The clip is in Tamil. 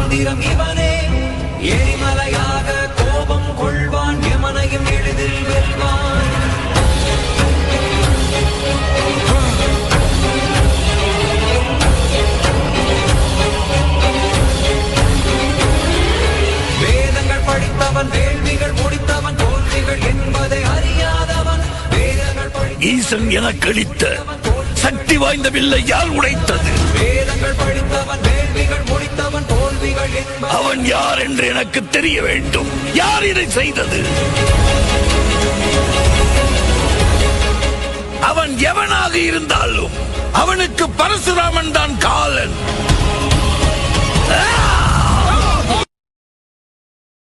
மந்திரம் இவனே. எரிமலையாக கோபம் கொள்வான், எமனையும் எளிதில் வெல்வான். வேதங்கள் படித்தவன், வேள்விகள் முடித்தவன், தோல்விகள் என்பதை அறியாதவன். வேதங்கள் ஈசன் எனக்கு அளித்த சக்தி வாய்ந்த வில்லை யார் உடைத்தது? வேதங்கள் படித்தவன், வேள்விகள் முடித்தவன், தோல்விகள் என்பதை அவன் யார் என்று எனக்கு தெரிய வேண்டும். யார் இதை செய்தது? அவன் எவனாக இருந்தாலும் அவனுக்கு பரசுராமன் தான் காலன்.